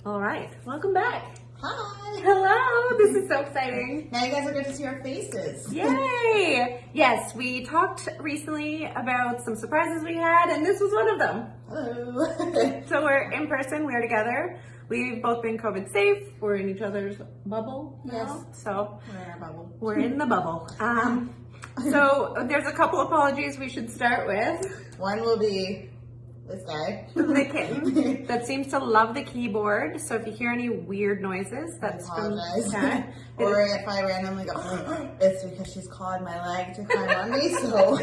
All right, welcome back. Hi. Hello, this is so exciting. Now you guys are going to see our faces. Yay! Yes, we talked recently about some surprises we had, and this was one of them. Hello. So we're in person, we're together. We've both been COVID safe. We're in each other's bubble now. Yes. So We're in our bubble. we're in the bubble. So there's a couple apologies we should start with. One will be this guy. The kitten that seems to love the keyboard. So if you hear any weird noises, that's from Kat. Or if I randomly go, it's because she's clawed my leg to climb on me. So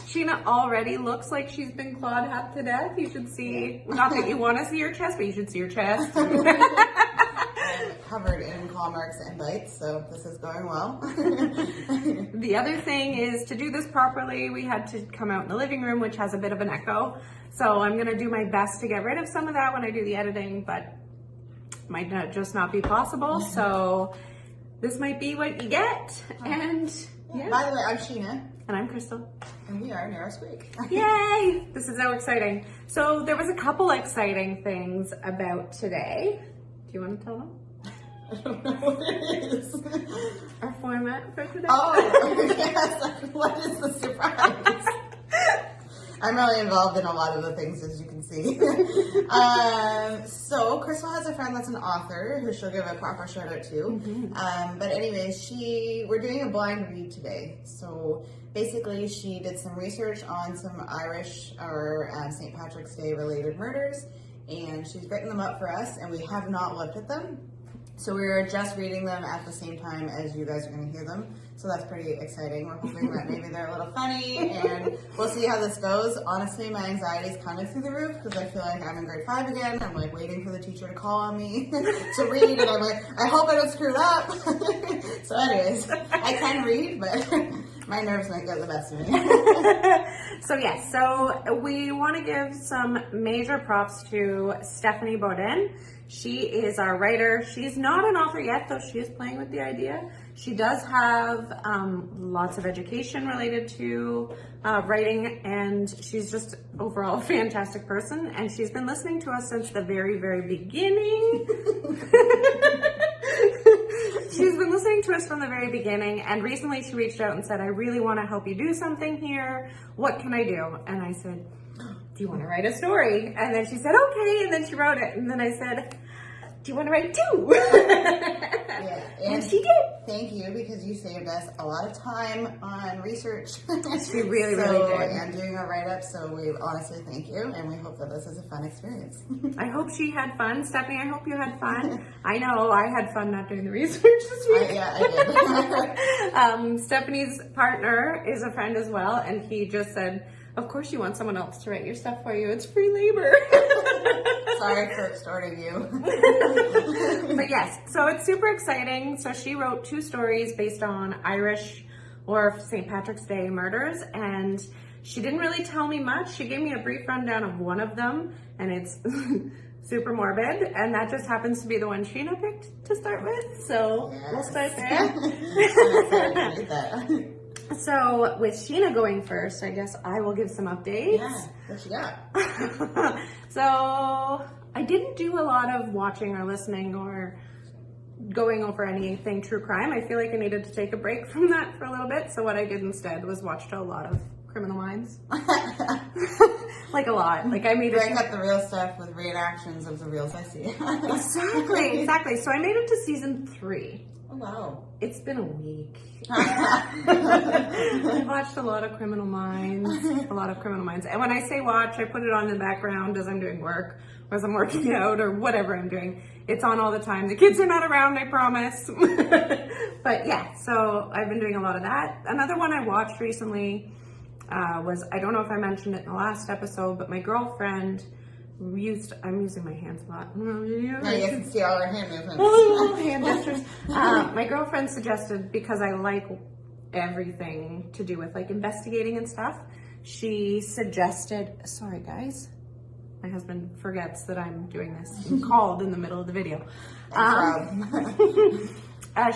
Sheena already looks like she's been clawed half to death. You should see, not that you want to see her chest, but you should see her chest. I'm covered in claw marks and bites, so this is going well. The other thing is, to do this properly, we had to come out in the living room, which has a bit of an echo. So I'm going to do my best to get rid of some of that when I do the editing, but might not just not be possible. So this might be what you get. And yeah. By the way, I'm Sheena. And I'm Crystal. And we are Narrow Squeak. Yay! This is so exciting. So there was a couple exciting things about today. Do you want to tell them? I don't know what it is. Our format for today? Oh, yes. What is the surprise? I'm really involved in a lot of the things, as you can see. So Crystal has a friend that's an author who she'll give a proper shout out to. Mm-hmm. But anyways, we're doing a blind read today. So basically she did some research on some Irish or St. Patrick's Day related murders, and she's written them up for us, and we have not looked at them. So we're just reading them at the same time as you guys are going to hear them. So that's pretty exciting. We're hoping that maybe they're a little funny, and we'll see how this goes. Honestly, my anxiety is kind of through the roof because I feel like I'm in grade 5 again. I'm like waiting for the teacher to call on me to read, and I'm like, I hope I don't screw it up. So anyways, I can read, but my nerves might get the best of me. So yes, so we want to give some major props to Stephanie Beaudin. She is our writer. She's not an author yet, though she is playing with the idea. She does have lots of education related to writing, and she's just overall a fantastic person. And she's been listening to us since the very, very beginning. She's been listening to us from the very beginning, and recently she reached out and said, I really want to help you do something here. What can I do? And I said, do you want to write a story? And then she said, okay. And then she wrote it. And then I said, do you want to write 2? Yeah, and she did. Thank you, because you saved us a lot of time on research. She really did. And doing a write-up, so we honestly thank you, and we hope that this is a fun experience. I hope she had fun. Stephanie, I hope you had fun. I know I had fun not doing the research this week. I did. Stephanie's partner is a friend as well, and he just said, of course you want someone else to write your stuff for you. It's free labor. Sorry for extorting you. But yes, so it's super exciting. So she wrote 2 stories based on Irish or St. Patrick's Day murders, and she didn't really tell me much. She gave me a brief rundown of one of them, and it's super morbid, and that just happens to be the one Sheena picked to start with. So yes. We'll start there. I'm excited to read that. So with Sheena going first, I guess I will give some updates. Yeah, what you got? So I didn't do a lot of watching or listening or going over anything true crime. I feel like I needed to take a break from that for a little bit. So what I did instead was watched a lot of Criminal Minds. Like a lot. Like I made Break up the real stuff with reenactions of the reels I see. Exactly. So I made it to season 3. Oh, wow. It's been a week. I've watched a lot of Criminal Minds. And when I say watch, I put it on in the background as I'm doing work, or as I'm working out, or whatever I'm doing. It's on all the time. The kids are not around, I promise. But yeah, so I've been doing a lot of that. Another one I watched recently was, I don't know if I mentioned it in the last episode, but my girlfriend I'm using my hands a lot. Now you can see all our hand movements. Oh, hand gestures. My girlfriend suggested, because I like everything to do with like investigating and stuff, she suggested, sorry guys, my husband forgets that I'm doing this. I'm called in the middle of the video.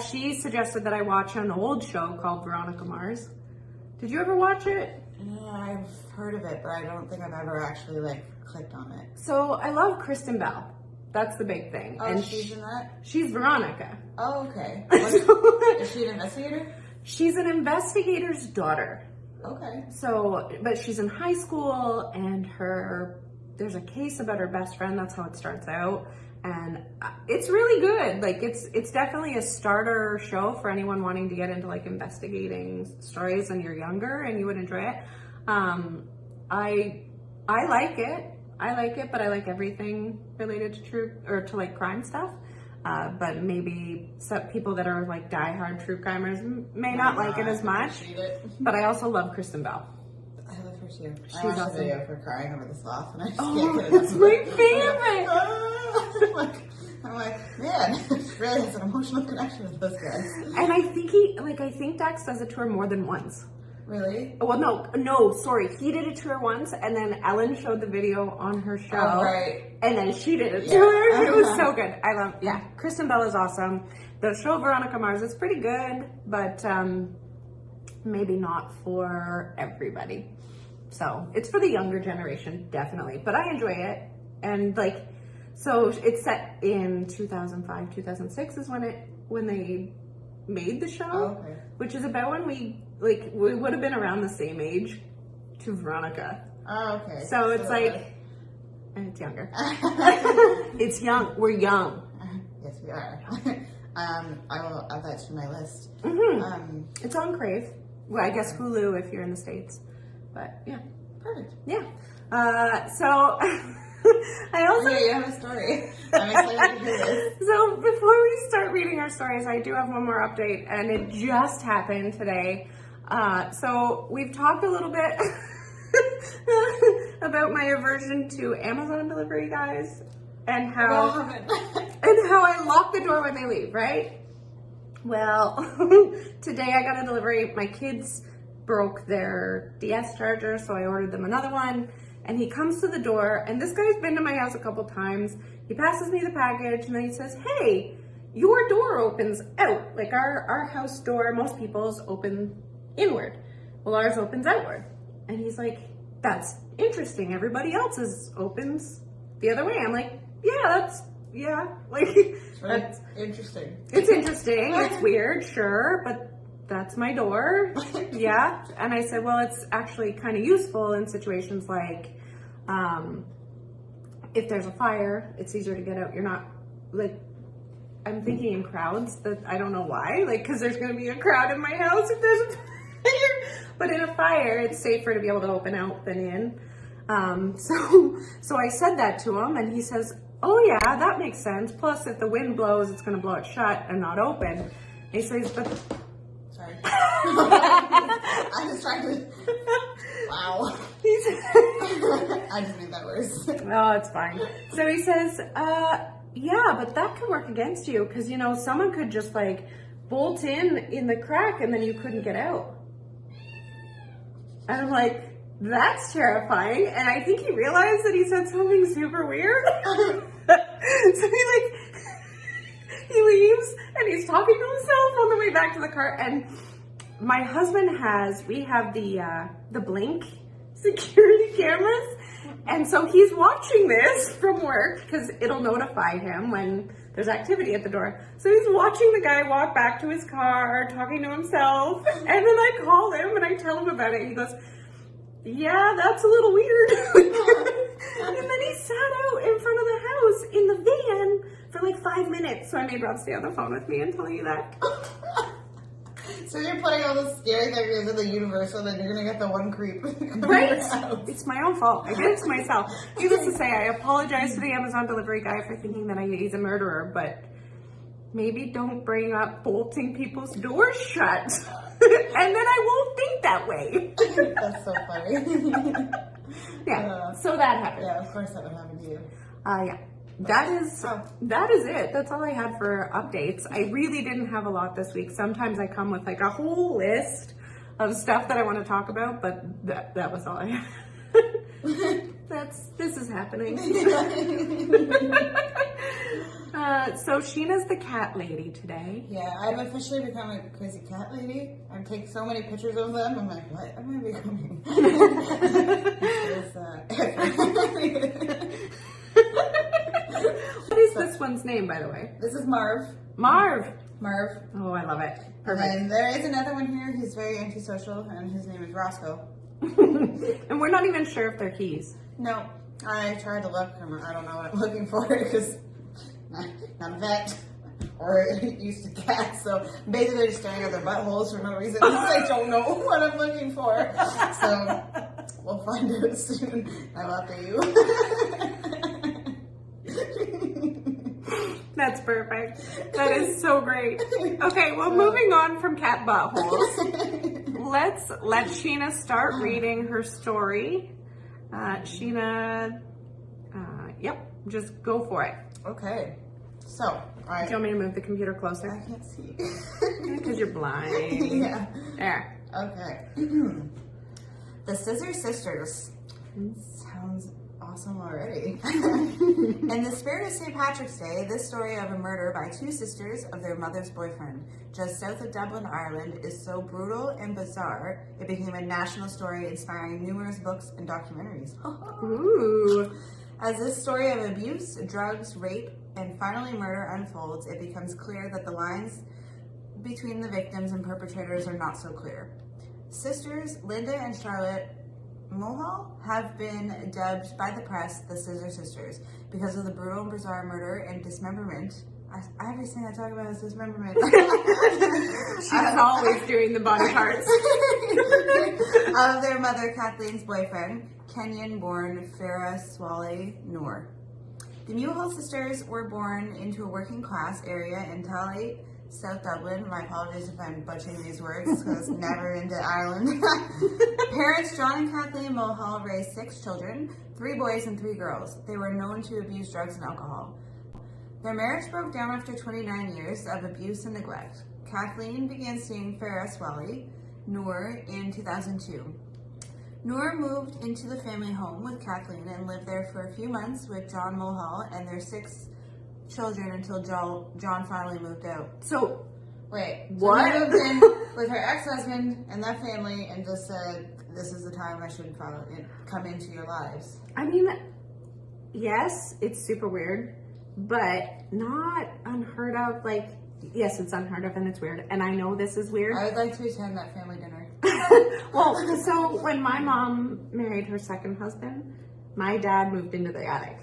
She suggested that I watch an old show called Veronica Mars. Did you ever watch it? I've heard of it, but I don't think I've ever actually clicked on it. So I love Kristen Bell. That's the big thing. Oh, and she's in that? She's Veronica. Oh, okay. Is she an investigator? She's an investigator's daughter. Okay. So, but she's in high school, and there's a case about her best friend. That's how it starts out. And it's really good. Like, it's definitely a starter show for anyone wanting to get into like investigating stories and you're younger and you would enjoy it. I like it. But I like everything related to true or to like crime stuff. But maybe some people that are like diehard true crimers may not like it as much. But I also love Kristen Bell. I love her too. She's I watched awesome. a video of her crying over the sloth, and I just Oh, can't get enough it's of my it. favorite. I'm like, man, she really has an emotional connection with those guys. And I think Dax does it to her more than once. Really? Well, no, sorry. He did it to her once, and then Ellen showed the video on her show. Oh, right. And then she did it to her. It was so good. Kristen Bell is awesome. The show Veronica Mars is pretty good, but maybe not for everybody. So it's for the younger generation, definitely. But I enjoy it. And like, so it's set in 2005, 2006 is when they made the show, Oh, okay. which is about when we would have been around the same age to Veronica. Oh, okay. So it's like, and it's younger. It's young. We're young. Yes, we are. I will add that to my list. Mm-hmm. It's on Crave. Well, I guess Hulu if you're in the States. But yeah. Perfect. Yeah. So I also... you have a story. I'm excited to hear this. So before we start reading our stories, I do have one more update, and it just happened today. So we've talked a little bit about my aversion to Amazon delivery guys and how I lock the door when they leave, right? Well, today I got a delivery. My kids broke their DS charger, so I ordered them another one. And he comes to the door, and this guy's been to my house a couple times. He passes me the package, and then he says, "Hey, your door opens out. Like our house door, most people's open inward. Well, ours opens outward." And he's like, "That's interesting. Everybody else's opens the other way." I'm like, that's interesting. It's interesting. It's weird, sure, but that's my door. Yeah. And I said, well, it's actually kind of useful in situations like if there's a fire, it's easier to get out. You're not like, I'm thinking in crowds that I don't know why, like, because there's going to be a crowd in my house if there's a fire. But in a fire, it's safer to be able to open out than in. So I said that to him, and he says, "Oh yeah, that makes sense. Plus, if the wind blows, it's going to blow it shut and not open." And he says, "But." Sorry. I'm just trying to. Wow. I just made that worse. No, it's fine. So he says, "Yeah, but that could work against you because someone could just like bolt in the crack and then you couldn't get out." And I'm like, that's terrifying. And I think he realized that he said something super weird. So he leaves and he's talking to himself on the way back to the car. And my husband we have the Blink security cameras. And so he's watching this from work because it'll notify him when there's activity at the door. So he's watching the guy walk back to his car, talking to himself. And then I call him and I tell him about it. He goes, "Yeah, that's a little weird." And then he sat out in front of the house in the van for like 5 minutes. So I made Rob stay on the phone with me and tell you that. So you're putting all the scary things in the universe, so then you're gonna get the one creep. Right? It's my own fault. I did it to myself. Needless to say, I apologize to the Amazon delivery guy for thinking that he's a murderer, but maybe don't bring up bolting people's doors shut. And then I won't think that way. That's so funny. Yeah. So that happened. Yeah, of course that would happen to you. Yeah. That is it. That's all I had for updates. I really didn't have a lot this week. Sometimes I come with like a whole list of stuff that I want to talk about, but that was all I had. This is happening. So Sheena's the cat lady today. Yeah, I've officially become a crazy cat lady. I take so many pictures of them. I'm like, what am I becoming? What is this one's name, by the way? This is Marv. Marv. Marv. Oh, I love it. And Perfect. then there is another one here who's very antisocial, and his name is Roscoe. And we're not even sure if they're keys. No, I tried to look, and I don't know what I'm looking for because not a vet or used to cats, so basically just staring at their buttholes for no reason. I don't know what I'm looking for. So we'll find out soon. I will update you. That's perfect. That is so great. Okay, well, moving on from cat buttholes, let's let Sheena start reading her story. Sheena, yep, just go for it. Okay. So, all right. Do you want me to move the computer closer? I can't see. Because you're blind. Yeah. There. Okay. The Scissor Sisters. Sounds awesome already. In the spirit of St. Patrick's Day, this story of a murder by two sisters of their mother's boyfriend, just south of Dublin, Ireland, is so brutal and bizarre, it became a national story inspiring numerous books and documentaries. Ooh. As this story of abuse, drugs, rape, and finally murder unfolds, it becomes clear that the lines between the victims and perpetrators are not so clear. Sisters Linda and Charlotte Mulhall have been dubbed by the press the Scissor Sisters because of the brutal and bizarre murder and dismemberment. Everything I talk about is dismemberment. She's always doing the body parts. Of their mother Kathleen's boyfriend, Kenyan-born Farah Swale Noor. The Mulhall sisters were born into a working class area in Talley, South Dublin. My apologies if I'm butchering these words because never into Ireland. Parents John and Kathleen Mulhall raised 6 children, 3 boys and 3 girls. They were known to abuse drugs and alcohol. Their marriage broke down after 29 years of abuse and neglect. Kathleen began seeing Farah Swale Noor in 2002. Noor moved into the family home with Kathleen and lived there for a few months with John Mulhall and their 6 children until John finally moved out. So, wait, what? So moved in with her ex-husband and that family and just said, this is the time I should come into your lives. I mean, yes, it's super weird, but not unheard of. Like, yes, it's unheard of and it's weird. And I know this is weird. I would like to attend that family dinner. Well, so when my mom married her second husband, my dad moved into the attic.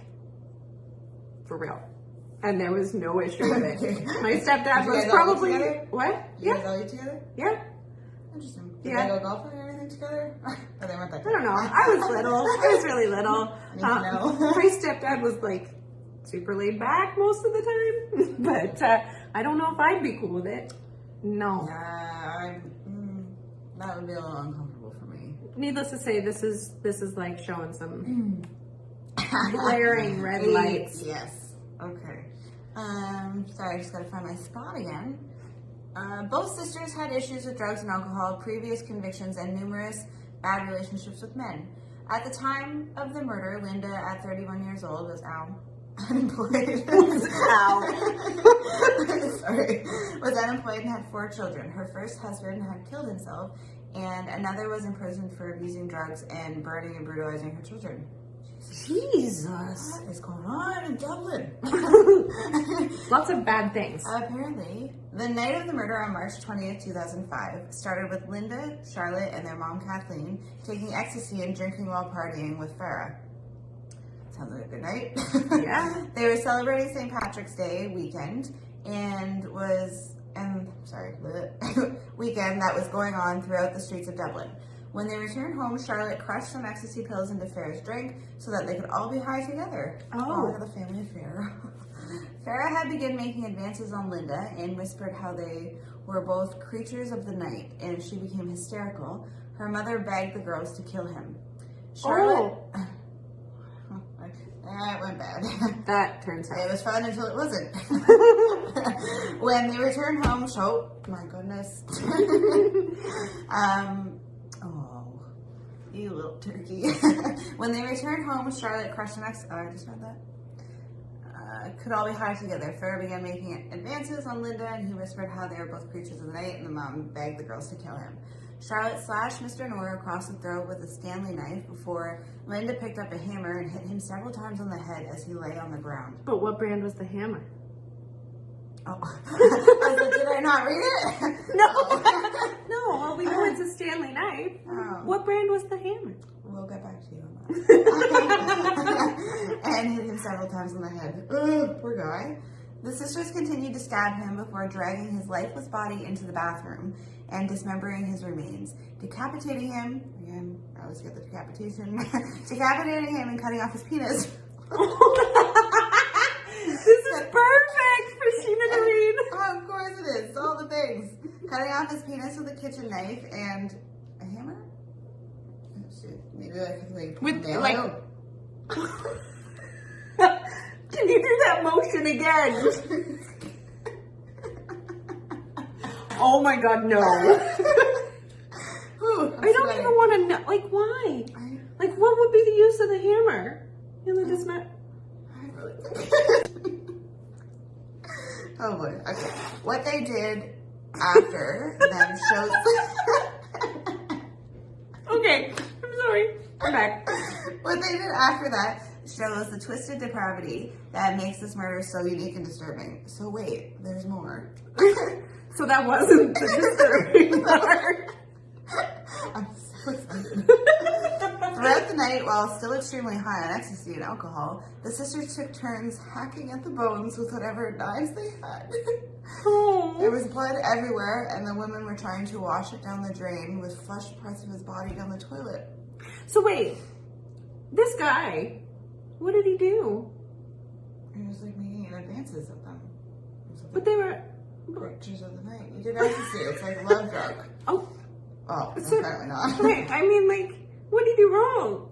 For real. And there was no issue with it. My stepdad was probably... What? You guys all eat together? Yeah. Interesting. Did Yeah. they go golfing and everything together? Or they went that I don't know. I was little. I was really little. My stepdad was like super laid back most of the time. But I don't know if I'd be cool with it. No. That would be a little uncomfortable for me. Needless to say, this is like showing some glaring red lights. Yes. Okay. Sorry, I just gotta find my spot again. Both sisters had issues with drugs and alcohol, previous convictions, and numerous bad relationships with men. At the time of the murder, Linda, at 31 years old, was unemployed. Sorry. Was unemployed and had 4 children. Her first husband had killed himself, and another was imprisoned for abusing drugs and burning and brutalizing her children. Jesus. What is going on in Dublin? Lots of bad things. Apparently, the night of the murder on March 20th, 2005, started with Linda, Charlotte, and their mom, Kathleen, taking ecstasy and drinking while partying with Farah. Sounds like a good night. Yeah. They were celebrating St. Patrick's Day weekend weekend that was going on throughout the streets of Dublin. When they returned home, Charlotte crushed some ecstasy pills into Farah's drink so that they could all be high together. Oh. The family affair. Farah had begun making advances on Linda and whispered how they were both creatures of the night, and if she became hysterical, her mother begged the girls to kill him. Charlotte... Oh. It went bad. That turns out. It was fun until it wasn't. When they returned home, my goodness. Oh, you little turkey. When they returned home, Charlotte crushed an I just read that. Could all be high together. Farah began making advances on Linda, and he whispered how they were both creatures of the night, and the mom begged the girls to kill him. Charlotte slashed Mr. Nora across the throat with a Stanley knife before Linda picked up a hammer and hit him several times on the head as he lay on the ground. But what brand was the hammer? Oh, I was like, did I not read it? No. No, all we know is a Stanley knife. Oh. What brand was the hammer? We'll get back to you on that. And hit him several times on the head. Ugh, poor guy. The sisters continued to stab him before dragging his lifeless body into the bathroom and dismembering his remains, decapitating him, again, I always get the decapitation, decapitating him and cutting off his penis. This is perfect for Sheena to read. Oh, of course it is. It's all the things. Cutting off his penis with a kitchen knife and a hammer? Oh, shit. Maybe I could like With, like... Can you do that motion again? Oh my god, no. Ooh, I don't even want to know. Like, why? Like, what would be the use of the hammer? You know, just not... I really Oh boy. Okay. What they did after them shows... Okay. I'm sorry. I'm back. What they did after that shows the twisted depravity that makes this murder so unique and disturbing. So wait, there's more. So that wasn't the disturbing part. I'm so excited. Throughout the night, while still extremely high on ecstasy and alcohol, the sisters took turns hacking at the bones with whatever knives they had. Oh. There was blood everywhere, and the women were trying to wash it down the drain with flush parts of his body down the toilet. So wait, this guy, what did he do? He was like making advances of them. But they were... Pictures of the night. You did ecstasy. It's like a love drug. Oh. Oh, So, apparently not. Wait, I mean, like, what did he do wrong?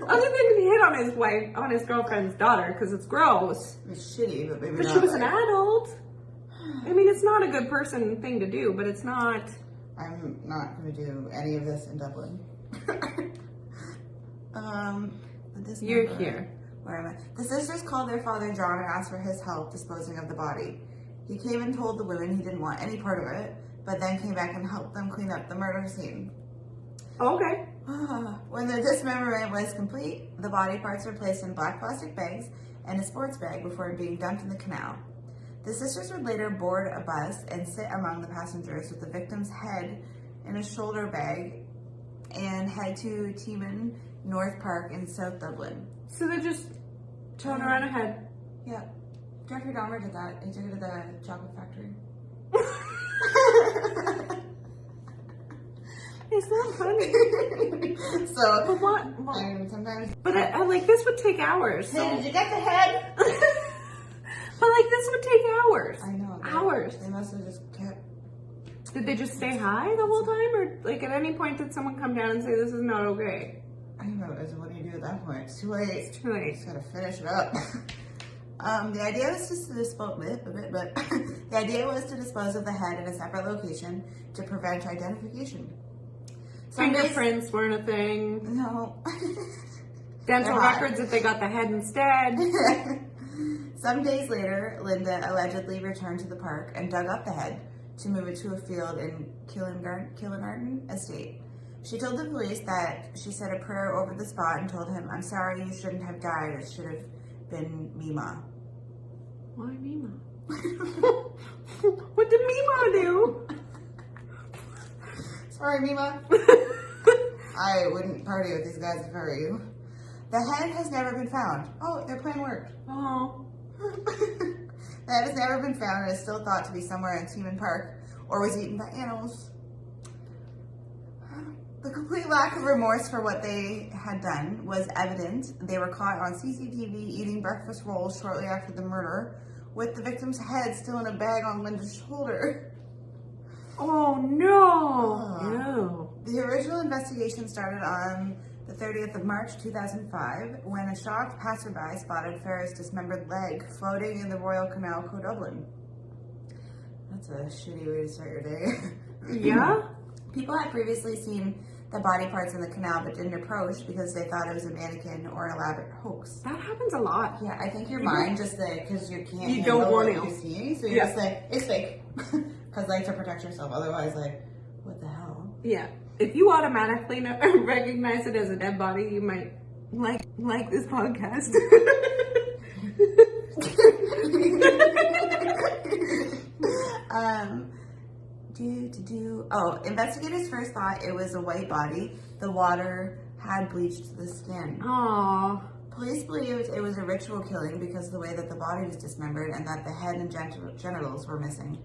Other than hit on his wife, on his girlfriend's daughter, because it's gross. It's shitty, but maybe But not. she was an adult. I mean, it's not a good person thing to do, but it's not... I'm not going to do any of this in Dublin. This You're number, here. Where am I? The sisters called their father John and asked for his help disposing of the body. He came and told the women he didn't want any part of it, but then came back and helped them clean up the murder scene. Okay. When the dismemberment was complete, the body parts were placed in black plastic bags and a sports bag before being dumped in the canal. The sisters would later board a bus and sit among the passengers with the victim's head in a shoulder bag and head to Teeman North Park in South Dublin. So they just towed around a head. Yeah. Jeffrey Dahmer did that. He took it to the chocolate factory. It's not funny. So, But what? sometimes... But I like, this would take hours. Hey, So. did you get the head? But like, this would take hours. I know. Hours. They must have just kept... Did they just stay high the whole time? Or like, at any point did someone come down and say, this is not okay? I don't know. What do you do at that point? It's too late. It's too late. Just gotta finish it up. The idea was just to dispose the idea was to dispose of the head in a separate location to prevent identification. Fingerprints weren't a thing. No. Dental records if they got the head instead. Some days later, Linda allegedly returned to the park and dug up the head to move it to a field in Killinarden Estate. She told the police that she said a prayer over the spot and told him, "I'm sorry, you shouldn't have died. It should have been Mima." Why Mima? What did Mima do? Sorry, Mima. I wouldn't party with these guys if I were you. The head has never been found. Oh, their plan worked. Oh. The head has never been found and is still thought to be somewhere in Teeman Park or was eaten by animals. The complete lack of remorse for what they had done was evident. They were caught on CCTV eating breakfast rolls shortly after the murder, with the victim's head still in a bag on Linda's shoulder. Oh no! No. The original investigation started on the 30th of March 2005 when a shocked passerby spotted Farah's dismembered leg floating in the Royal Canal, Co-Dublin. That's a shitty way to start your day. Yeah? People had previously seen the body parts in the canal but didn't approach because they thought it was a mannequin or an elaborate hoax. That happens a lot. Yeah, I think your mind just like, because you can't You handle don't want what to. you're seeing, so you're just like, it's fake. Because like to protect yourself, otherwise like, What the hell? Yeah. If you automatically recognize it as a dead body, you might like this podcast. Investigators first thought it was a white body. The water had bleached the skin. Aww. Police believed it was a ritual killing because of the way that the body was dismembered and that the head and genitals were missing.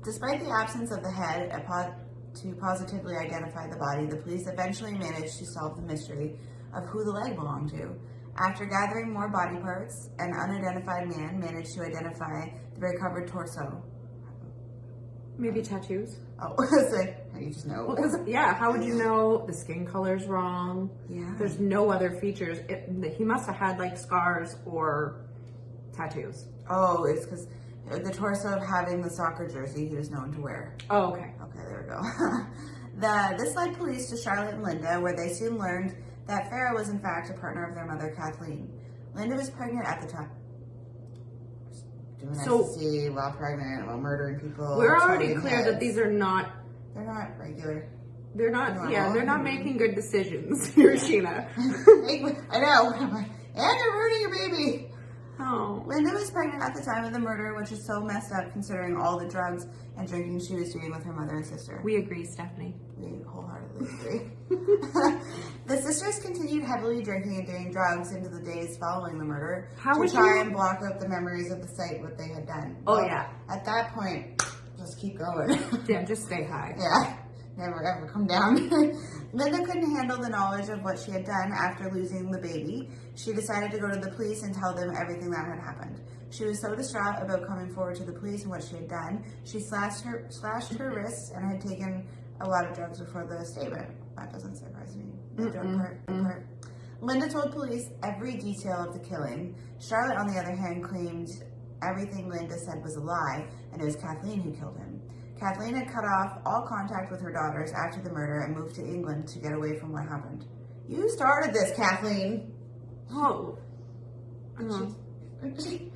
Despite the absence of the head to positively identify the body, the police eventually managed to solve the mystery of who the leg belonged to. After gathering more body parts, an unidentified man managed to identify the recovered torso. Maybe tattoos? Oh, so you just know. Well, because, yeah, how would you know the skin color's wrong? Yeah. There's no other features. He must have had, like, scars or tattoos. Oh, it's because the torso of having the soccer jersey he was known to wear. Oh, okay. Okay, there we go. This led police to Charlotte and Linda, where they soon learned that Farah was in fact a partner of their mother, Kathleen. Linda was pregnant at the time. Doing ecstasy while pregnant, while murdering people. We're already clear that these are not... They're not regular. They're not, they're not making good decisions here, Sheena. I know. And you're ruining your baby. Oh. Linda was pregnant at the time of the murder, which is so messed up considering all the drugs and drinking she was doing with her mother and sister. We agree, Stephanie. We wholeheartedly agree. The sisters continued heavily drinking and doing drugs into the days following the murder to try and block out the memories of the site, what they had done. Oh, yeah. At that point, just keep going. Yeah, just stay high. Yeah. Never ever come down. Linda couldn't handle the knowledge of what she had done after losing the baby. She decided to go to the police and tell them everything that had happened. She was so distraught about coming forward to the police and what she had done, she slashed her wrists and had taken a lot of drugs before the statement. That doesn't surprise me. The drug part. Linda told police every detail of the killing. Charlotte, on the other hand, claimed everything Linda said was a lie, and it was Kathleen who killed him. Kathleen had cut off all contact with her daughters after the murder and moved to England to get away from what happened. You started this, Kathleen. Oh. That's it.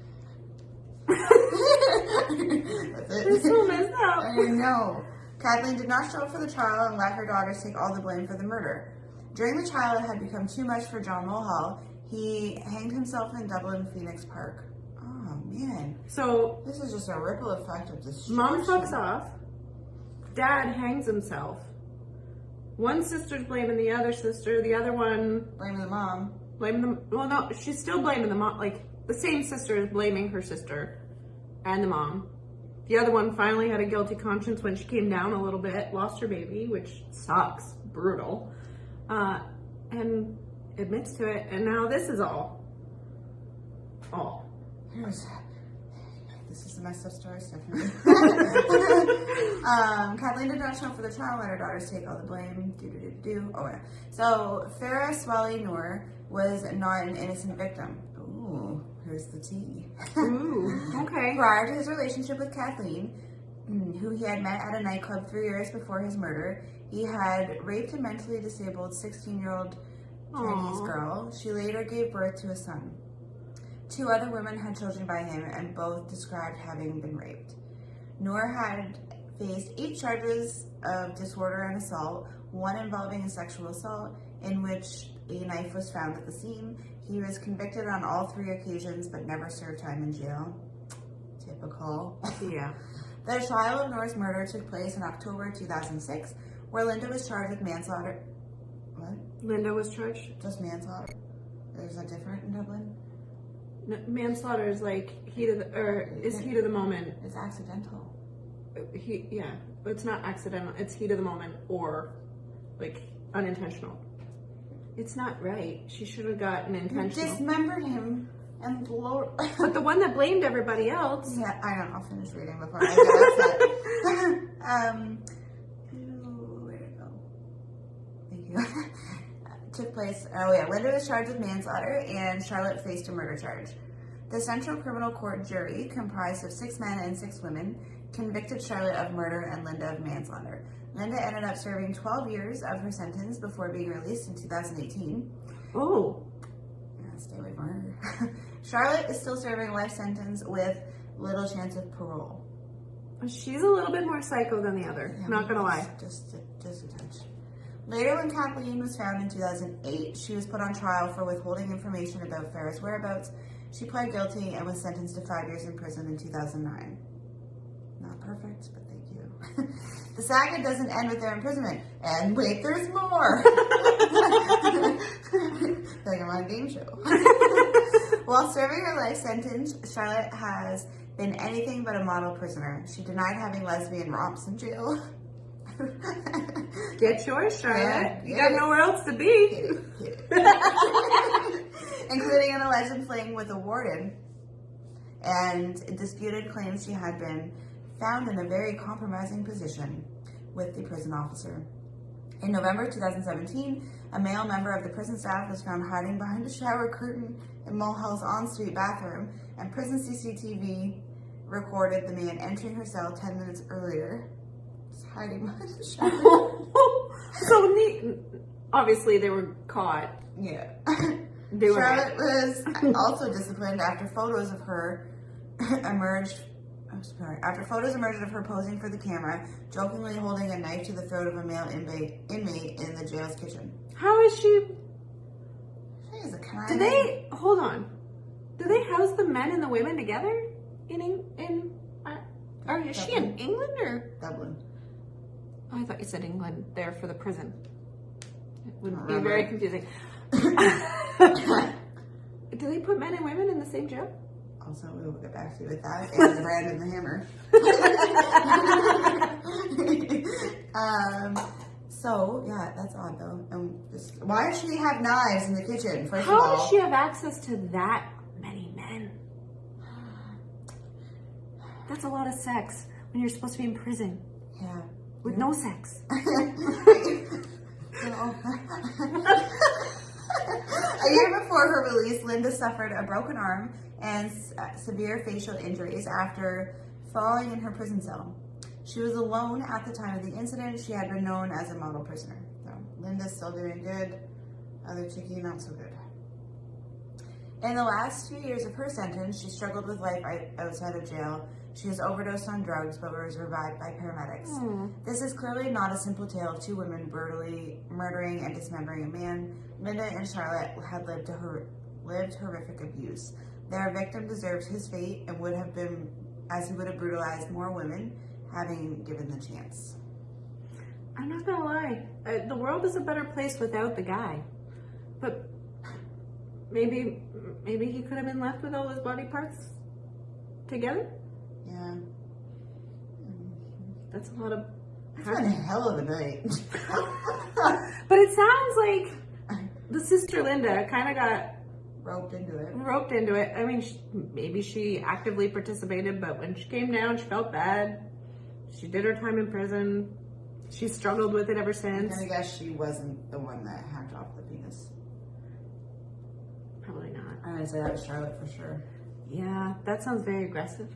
It's so messed up. I know. Kathleen did not show up for the trial and let her daughters take all the blame for the murder. During the trial, it had become too much for John Mulhall. He hanged himself in Dublin Phoenix Park. Oh, man. So, this is just a ripple effect of destruction. Mom fucks off. Dad hangs himself. One sister's blaming the other sister. The other one... blaming the mom. Well, no, she's still blaming the mom. Like, the same sister is blaming her sister and the mom. The other one finally had a guilty conscience when she came down a little bit, lost her baby, which sucks. Brutal. And admits to it. And now this is all. This is a messed up story, Stephanie. Kathleen did not show up for the trial, let her daughters take all the blame. Oh, yeah. So, Farah Swally Noor was not an innocent victim. Ooh, here's the tea. Ooh, okay. Prior to his relationship with Kathleen, who he had met at a nightclub 3 years before his murder, he had raped a mentally disabled 16-year-old Chinese girl. She later gave birth to a son. 2 other women had children by him, and both described having been raped. Noor had faced 8 charges of disorder and assault, 1 involving a sexual assault, in which a knife was found at the scene. He was convicted on all 3 occasions, but never served time in jail. Typical. Yeah. The trial of Noor's murder took place in October 2006, where Linda was charged with manslaughter. What? Linda was charged? Just manslaughter. Is that different in Dublin? No, manslaughter is like heat of the moment. It's accidental. It's not accidental. It's heat of the moment or like unintentional. It's not right. She should have gotten intentional. You dismembered him and But the one that blamed everybody else. Yeah, I know. I'll finish reading before I get upset. Where'd it go? Thank you. Took place. Linda was charged with manslaughter, and Charlotte faced a murder charge. The Central Criminal Court jury, comprised of 6 men and 6 women, convicted Charlotte of murder and Linda of manslaughter. Linda ended up serving 12 years of her sentence before being released in 2018. Oh. Yeah, stay away from her. Charlotte is still serving a life sentence with little chance of parole. She's a little bit more psycho than the other, Yeah, not gonna lie. Just a touch. Later, when Kathleen was found in 2008, she was put on trial for withholding information about Farrah's whereabouts. She pled guilty and was sentenced to 5 years in prison in 2009. Not perfect, but thank you. The saga doesn't end with their imprisonment. And wait, there's more! Like I'm on a game show. While serving her life sentence, Charlotte has been anything but a model prisoner. She denied having lesbian romps in jail. Get yours, Charlotte. Yeah, you got nowhere else to be. Including an alleged fling with a warden, and disputed claims she had been found in a very compromising position with the prison officer. In November 2017, a male member of the prison staff was found hiding behind a shower curtain in Mulhall's ensuite bathroom, and prison CCTV recorded the man entering her cell 10 minutes earlier, just hiding behind the shower. So neat. Obviously, they were caught. Yeah. Charlotte was also disciplined after photos of her emerged. After photos emerged of her posing for the camera, jokingly holding a knife to the throat of a male inmate in the jail's kitchen. How is she? She is a kind. Hold on? Do they house the men and the women together is she in England or Dublin? Oh, I thought you said England there for the prison. It would be Remember. very confusing. Do they put men and women in the same jail? Also, we will get back to you with that and the brand and the hammer. So yeah, that's odd though. Why does she have knives in the kitchen? First of all, how does she have access to that many men? That's a lot of sex when you're supposed to be in prison. Yeah. With no sex. A year before her release, Linda suffered a broken arm and severe facial injuries after falling in her prison cell. She was alone at the time of the incident. She had been known as a model prisoner. So Linda's still doing good. Other chickie, not so good. In the last few years of her sentence, she struggled with life outside of jail. She was overdosed on drugs but was revived by paramedics. This is clearly not a simple tale of two women brutally murdering and dismembering a man. Linda and Charlotte had lived horrific abuse. Their victim deserves his fate and would have been, as he would have brutalized more women, having given the chance. I'm not gonna lie. The world is a better place without the guy. But maybe he could have been left with all his body parts together? Yeah. That's a lot of... It's been a hell of a night. But it sounds like the sister Linda kind of got roped into it. I mean, maybe she actively participated, but when she came down, she felt bad. She did her time in prison. She struggled with it ever since. I guess she wasn't the one that hacked off the penis. Probably not. I'm gonna say that was Charlotte for sure. Yeah, that sounds very aggressive.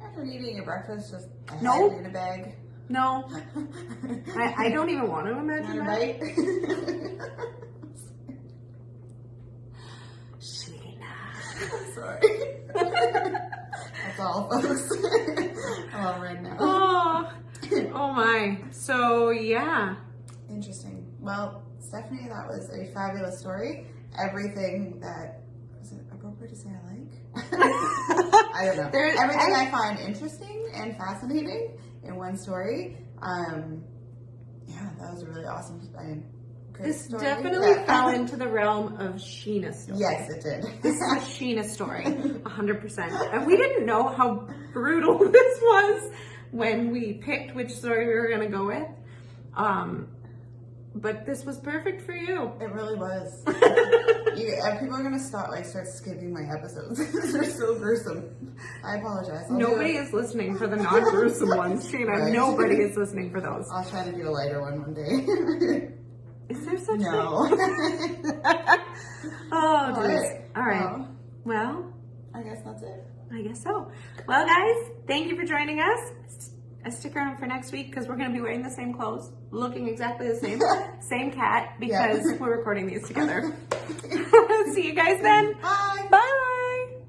After eating your breakfast, just a head No. in a bag. No. I don't even want to imagine Want a that. bite? Sheena. Sorry. That's all, folks. I'm all right now. Oh my. So, yeah. Interesting. Well, Stephanie, that was a fabulous story. Everything that... Is it appropriate to say I like? I don't know. Everything I find interesting and fascinating in one story. Yeah, that was a really awesome great This story. definitely fell into the realm of Sheena's story. Yes, it did. This is a Sheena story, 100%. And we didn't know how brutal this was when we picked which story we were going to go with. But this was perfect for you. It really was. People are gonna start skipping my episodes. They're so gruesome. I apologize. Nobody is listening for the non-gruesome ones, Sheena. Right. Nobody is listening for those. I'll try to do a lighter one day. Is there such No. thing? Oh, geez. All right. Well, I guess that's it. I guess so. Well, guys, thank you for joining us. Stick around for next week because we're going to be wearing the same clothes, looking exactly the same, same cat because we're recording these together. See you guys then. Bye.